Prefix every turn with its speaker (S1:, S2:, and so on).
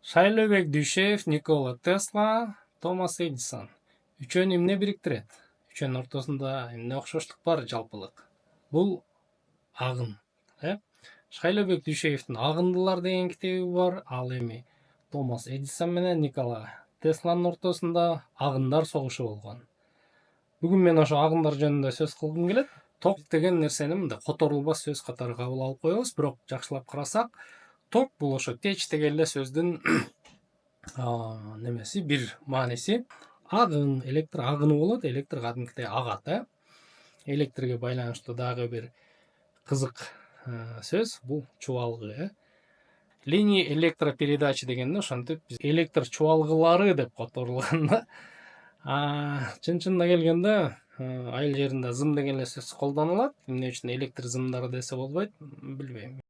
S1: Шайлообек Дүйшев, Никола Тесла, Томас Эдисон. Үчөөнү эмне бириктирет? Үчөөнүн ортосунда эмне окшоштук бар жалпылык? Бул агын. Шайлообек Дүйшевдин Агындылар деген китеби бар. Ал эми Томас Эдисон менен Никола Тесланын ортосунда агындар согушу болгон. Бүгүн мен ошо агындар жөнүндө сөз кылгым келет. Ток деген нерсени мындай которулбас сөз катары кабыл алып коебуз, бирок жакшылап карасак, ток бул ошо теч деген эле сөздүн немеси, бир мааниси. Агын, электр агыны болот, электр кадимкидей агат, электрге байланыштуу дагы бир кызык сөз бул чубалгы, линия электропередача дегенде ошентип биз электр чубалгылары деп которулган да. Чын-чынына келгенде айыл жеринде зым деген эле сөз колдонулат. Эмне үчүн электр зымдары десе болбойт, билбейм.